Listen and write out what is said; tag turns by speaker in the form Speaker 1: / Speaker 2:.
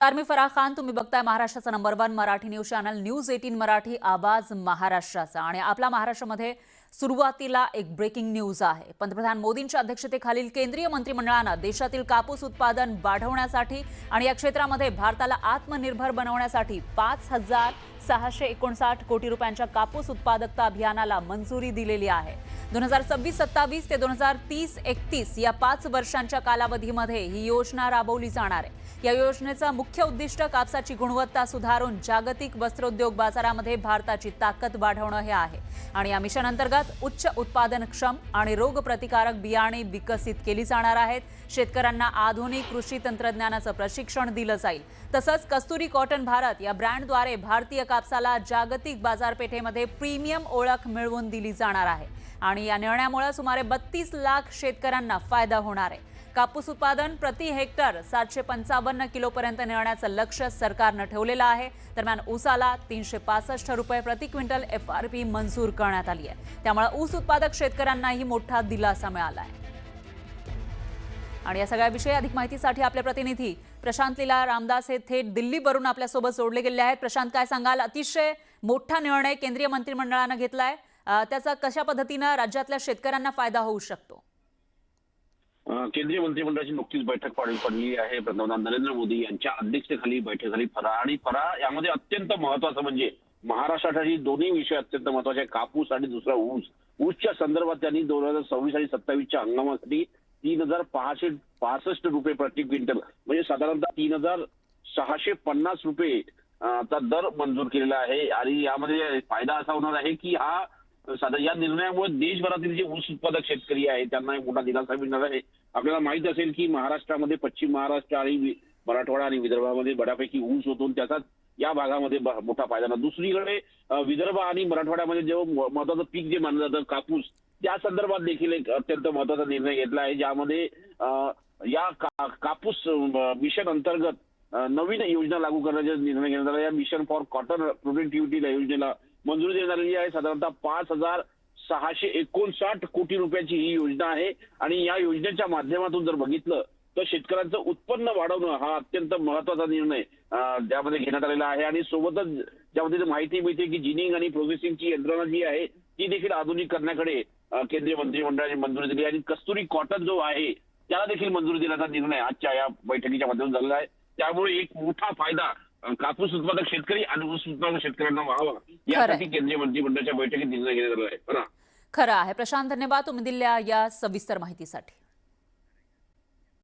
Speaker 1: मी फराह खान, तुम्ही बघताय महाराष्ट्राचा number 1 Marathi news channel news 18 Marathi, आवाज महाराष्ट्राचा। आणि आपल्या महाराष्ट्रामध्ये सुरुवातीला एक ब्रेकिंग न्यूज आहे। पंतप्रधान मोदींच्या अध्यक्षतेखालील केंद्रीय मंत्रिमंडळानं देशातील कापूस उत्पादन वाढवण्यासाठी आणि या क्षेत्रामध्ये भारताला आत्मनिर्भर बनवण्यासाठी 5,659 कोटी रुपयांच्या कापूस उत्पादकता अभियानाला मंजुरी दिलेली आहे। 2026-27 ते 2030-31 या 5 वर्षांच्या कालावधीमध्ये ही योजना राबवली जाणार आहे। या योजनेचा मुख्य उद्दिष्ट कापसाची गुणवत्ता सुधारून जागतिक वस्त्रोद्योग बाजारामध्ये भारताची ताकद वाढवणं हे आहे। आणि या मिशन अंतर्गत उच्च उत्पादनक्षम आणि रोगप्रतिकारक बियाणे विकसित केली जाणार आहेत। शेतकऱ्यांना आधुनिक कृषी तंत्रज्ञानाचं प्रशिक्षण दिलं जाईल। तसंच कस्तुरी कॉटन भारत या ब्रँडद्वारे भारतीय कापसाला जागतिक बाजारपेठेमध्ये प्रीमियम ओळख मिळवून दिली जाणार आहे। आणि या निर्णयामुळे सुमारे 32 लाख शेतकऱ्यांना फायदा होणार आहे। कापूस उत्पादन प्रति हेक्टर 755 किलोपर्यंत नेण्याचं लक्ष्य सरकारनं ठेवलेलं आहे। दरम्यान ऊसाला 365 रुपये प्रति क्विंटल FRP मंजूर करण्यात आली आहे। त्यामुळे ऊस उत्पादक शेतकऱ्यांनाही मोठा दिलासा मिळाला आहे। आणि या सगळ्याविषयी अधिक माहितीसाठी आपले प्रतिनिधी प्रशांत लीला रामदास हे थेट दिल्लीवरून आपल्यासोबत जोडले गेले आहेत। प्रशांत, काय सांगाल? अतिशय मोठा निर्णय केंद्रीय मंत्रिमंडळानं घेतलाय, त्याचा कशा पद्धतीने राज्यातल्या शेतकऱ्यांना फायदा होऊ शकतो?
Speaker 2: केंद्रीय मंत्रिमंडळाची नुकतीच बैठक पडली आहे। पंतप्रधान नरेंद्र मोदी यांच्या अध्यक्षतेखाली बैठक झाली। फराळ यामध्ये अत्यंत महत्त्वाचं म्हणजे महाराष्ट्रासाठी दोन्ही विषय अत्यंत महत्त्वाचे, कापूस आणि दुसरा ऊस। ऊसच्या संदर्भात त्यांनी 2026 आणि 27च्या हंगामासाठी 3,665 रुपये प्रति क्विंटल म्हणजे साधारणतः 3,650 रुपये चा दर मंजूर केलेला आहे। आणि यामध्ये फायदा असा होणार आहे की या निर्णयामुळे देशभरातील जे ऊस उत्पादक शेतकरी आहेत त्यांना एक मोठा दिलासा मिळणार आहे। आपल्याला माहित असेल की महाराष्ट्रामध्ये पश्चिम महाराष्ट्र आणि मराठवाडा आणि विदर्भामध्ये बऱ्यापैकी ऊस होतो, त्याचाच या भागामध्ये मोठा फायदा ना। दुसरीकडे विदर्भ आणि मराठवाड्यामध्ये जेव्हा महत्वाचं पीक जे मानलं जातं कापूस, त्या संदर्भात देखील एक अत्यंत महत्वाचा निर्णय घेतला आहे, ज्यामध्ये या कापूस मिशन अंतर्गत नवीन योजना लागू करण्याचा निर्णय घेण्यात आला। या मिशन फॉर कॉटन प्रोडक्टिव्हिटी योजनेला मंजुरी देण्यात आलेली आहे। साधारणतः 5,659 कोटी रुपयाची ही योजना आहे। आणि या योजनेच्या माध्यमातून जर बघितलं तर शेतकऱ्यांचं उत्पन्न वाढवणं हा अत्यंत महत्वाचा निर्णय त्यामध्ये घेण्यात आलेला आहे। आणि सोबतच ज्यामध्ये माहिती मिळते की जिनिंग आणि प्रोसेसिंगची यंत्रणा जी आहे ती देखील आधुनिक करण्याकडे केंद्रीय मंत्रिमंडळाने मंजुरी दिली। आणि कस्तुरी कॉटन जो आहे त्याला देखील मंजुरी देण्याचा निर्णय आजच्या या बैठकीच्या माध्यमातून झालेला आहे। त्यामुळे एक मोठा फायदा कापूस उत्पादक शेतकरी आणि ऊस उत्पादक शेतकऱ्यांना व्हावा यासाठी केंद्रीय मंत्रिमंडळाच्या बैठकीत निर्णय घेण्यात आला आहे।
Speaker 1: खरं आहे प्रशांत, धन्यवाद तुम्ही दिलेल्या या सविस्तर माहितीसाठी।